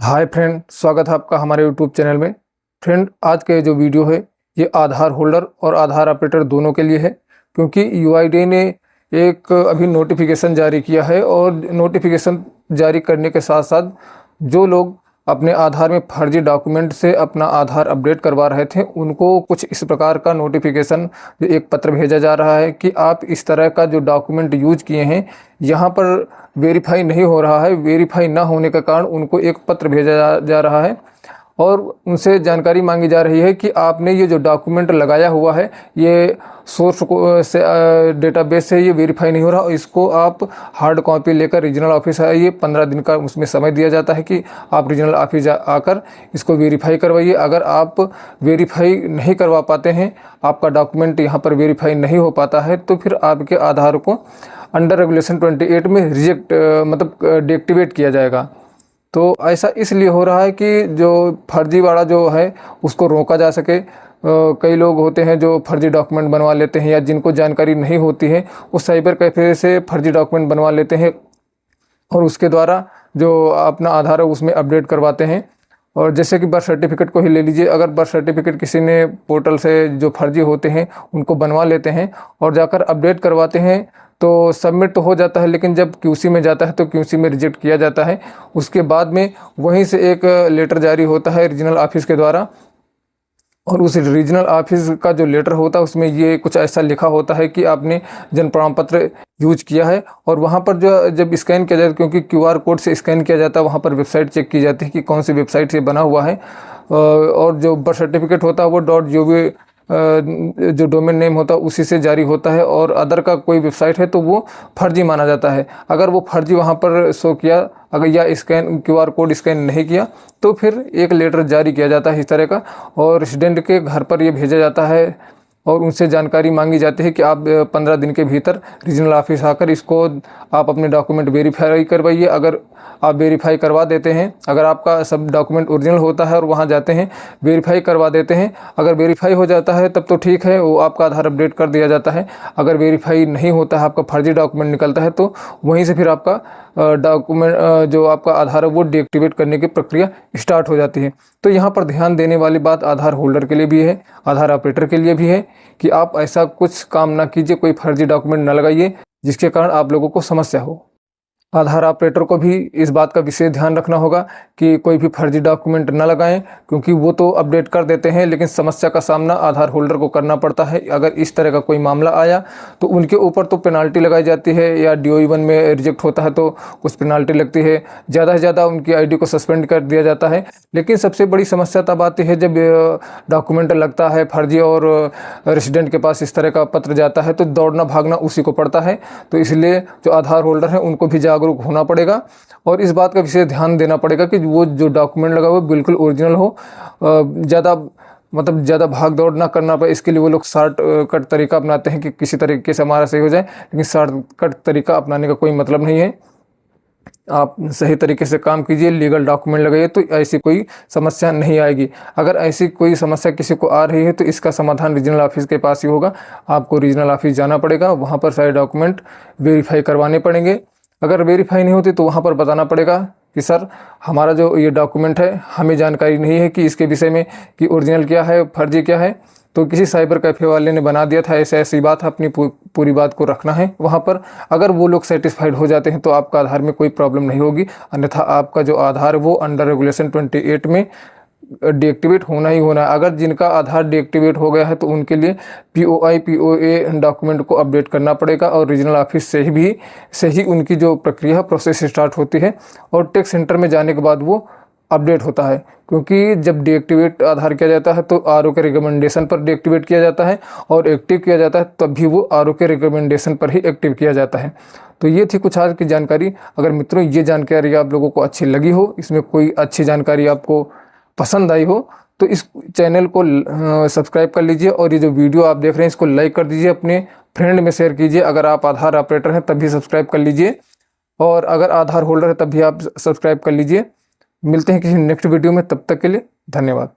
Hi friend, स्वागत है आपका हमारे यूट्यूब चैनल में। फ्रेंड, आज का ये जो वीडियो है ये आधार होल्डर और आधार ऑपरेटर दोनों के लिए है, क्योंकि यूआईडीएआई ने एक अभी नोटिफिकेशन जारी किया है और नोटिफिकेशन जारी करने के साथ साथ जो लोग अपने आधार में फर्जी डॉक्यूमेंट से अपना आधार अपडेट करवा रहे थे उनको कुछ इस प्रकार का नोटिफिकेशन एक पत्र भेजा जा रहा है कि आप इस तरह का जो डॉक्यूमेंट यूज किए हैं यहाँ पर वेरीफाई नहीं हो रहा है। वेरीफाई ना होने का कारण उनको एक पत्र भेजा जा रहा है और उनसे जानकारी मांगी जा रही है कि आपने ये जो डॉक्यूमेंट लगाया हुआ है ये सोर्स को से डेटाबेस से ये वेरीफाई नहीं हो रहा। इसको आप हार्ड कॉपी लेकर रीजनल ऑफिस आइए। 15 दिन का उसमें समय दिया जाता है कि आप रीजनल ऑफिस आकर इसको वेरीफाई करवाइए। अगर आप वेरीफाई नहीं करवा पाते हैं, आपका डॉक्यूमेंट यहाँ पर वेरीफाई नहीं हो पाता है, तो फिर आपके आधार को अंडर रेगुलेशन 28 में रिजेक्ट डीएक्टिवेट किया जाएगा। तो ऐसा इसलिए हो रहा है कि जो फर्जीवाड़ा जो है उसको रोका जा सके। कई लोग होते हैं जो फर्जी डॉक्यूमेंट बनवा लेते हैं या जिनको जानकारी नहीं होती है वो साइबर कैफ़े से फर्जी डॉक्यूमेंट बनवा लेते हैं और उसके द्वारा जो अपना आधार है उसमें अपडेट करवाते हैं। और जैसे कि बर्थ सर्टिफिकेट को ही ले लीजिए। अगर बर्थ सर्टिफिकेट किसी ने पोर्टल से जो फर्जी होते हैं उनको बनवा लेते हैं और जाकर अपडेट करवाते हैं तो सबमिट तो हो जाता है, लेकिन जब क्यूसी में जाता है तो क्यूसी में रिजेक्ट किया जाता है। उसके बाद में वहीं से एक लेटर जारी होता है रीजनल ऑफिस के द्वारा और उस रीजनल ऑफिस का जो लेटर होता है उसमें ये कुछ ऐसा लिखा होता है कि आपने जन्म प्रमाण पत्र यूज किया है। और वहाँ पर जो जब स्कैन किया जाता है, क्योंकि क्यूआर कोड से स्कैन किया जाता है, वहाँ पर वेबसाइट चेक की जाती है कि कौन सी वेबसाइट से बना हुआ है। और जो बर्थ सर्टिफिकेट होता है वो .gov जो डोमेन नेम होता है उसी से जारी होता है और अदर का कोई वेबसाइट है तो वो फर्जी माना जाता है। अगर वो फर्जी वहाँ पर शो किया अगर या क्यूआर कोड स्कैन नहीं किया तो फिर एक लेटर जारी किया जाता है इस तरह का और रेसिडेंट के घर पर ये भेजा जाता है और उनसे जानकारी मांगी जाती है कि आप 15 दिन के भीतर रीजनल ऑफिस आकर इसको आप अपने डॉक्यूमेंट वेरीफाई करवाइए। अगर आप वेरीफाई करवा देते हैं, अगर आपका सब डॉक्यूमेंट ओरिजिनल होता है और वहां जाते हैं वेरीफाई करवा देते हैं, अगर वेरीफाई हो जाता है तब तो ठीक है, वो आपका आधार अपडेट कर दिया जाता है। अगर वेरीफाई नहीं होता है, आपका फर्जी डॉक्यूमेंट निकलता है, तो वहीं से फिर आपका डॉक्यूमेंट जो आपका आधार है वो डीएक्टिवेट करने की प्रक्रिया स्टार्ट हो जाती है। तो यहाँ पर ध्यान देने वाली बात आधार होल्डर के लिए भी है, आधार ऑपरेटर के लिए भी है कि आप ऐसा कुछ काम ना कीजिए, कोई फर्जी डॉक्यूमेंट ना लगाइए जिसके कारण आप लोगों को समस्या हो। आधार ऑपरेटर को भी इस बात का विशेष ध्यान रखना होगा कि कोई भी फर्जी डॉक्यूमेंट न लगाएं, क्योंकि वो तो अपडेट कर देते हैं लेकिन समस्या का सामना आधार होल्डर को करना पड़ता है। अगर इस तरह का कोई मामला आया तो उनके ऊपर तो पेनाल्टी लगाई जाती है या DOE-1 में रिजेक्ट होता है तो कुछ पेनाल्टी लगती है, ज़्यादा से ज़्यादा उनकी ID को सस्पेंड कर दिया जाता है। लेकिन सबसे बड़ी समस्या तब आती है जब डॉक्यूमेंट लगता है फर्जी और रेसिडेंट के पास इस तरह का पत्र जाता है तो दौड़ना भागना उसी को पड़ता है। तो इसलिए जो आधार होल्डर है उनको भी जागरूक होना पड़ेगा और इस बात का विशेष ध्यान देना पड़ेगा कि वो जो डॉक्यूमेंट लगा हुआ बिल्कुल ओरिजिनल हो। ज़्यादा भाग दौड़ ना करना पड़े, इसके लिए वो लोग शॉर्ट कट तरीका अपनाते हैं कि किसी तरीके से हमारा सही हो जाए, लेकिन शॉर्ट कट तरीका अपनाने का कोई मतलब नहीं है। आप सही तरीके से काम कीजिए, लीगल डॉक्यूमेंट लगाइए तो ऐसी कोई समस्या नहीं आएगी। अगर ऐसी कोई समस्या किसी को आ रही है तो इसका समाधान रीजनल ऑफिस के पास ही होगा। आपको रीजनल ऑफिस जाना पड़ेगा, वहाँ पर सारे डॉक्यूमेंट वेरीफाई करवाने पड़ेंगे। अगर वेरीफाई नहीं होती तो वहाँ पर बताना पड़ेगा कि सर हमारा जो ये डॉक्यूमेंट है हमें जानकारी नहीं है कि इसके विषय में कि ओरिजिनल क्या है फर्जी क्या है, तो किसी साइबर कैफ़े वाले ने बना दिया था, ऐसी बात है। अपनी पूरी बात को रखना है वहाँ पर। अगर वो लोग सेटिस्फाइड हो जाते हैं तो आपका आधार में कोई प्रॉब्लम नहीं होगी, अन्यथा आपका जो आधार है वो अंडर रेगुलेशन 28 में डीएक्टिवेट होना ही होना है। अगर जिनका आधार डीएक्टिवेट हो गया है तो उनके लिए POA डॉक्यूमेंट को अपडेट करना पड़ेगा और रीजनल ऑफिस से ही उनकी जो प्रक्रिया प्रोसेस स्टार्ट होती है और टेक सेंटर में जाने के बाद वो अपडेट होता है। क्योंकि जब डीएक्टिवेट आधार किया जाता है तो RO के रिकमेंडेशन पर डीएक्टिवेट किया जाता है और एक्टिव किया जाता है तब भी वो RO के रिकमेंडेशन पर ही एक्टिव किया जाता है। तो ये थी कुछ आज की जानकारी। अगर मित्रों ये जानकारी आप लोगों को अच्छी लगी हो, इसमें कोई अच्छी जानकारी आपको पसंद आई हो तो इस चैनल को सब्सक्राइब कर लीजिए और ये जो वीडियो आप देख रहे हैं इसको लाइक कर दीजिए, अपने फ्रेंड में शेयर कीजिए। अगर आप आधार ऑपरेटर हैं तब भी सब्सक्राइब कर लीजिए और अगर आधार होल्डर है तब भी आप सब्सक्राइब कर लीजिए। मिलते हैं किसी नेक्स्ट वीडियो में, तब तक के लिए धन्यवाद।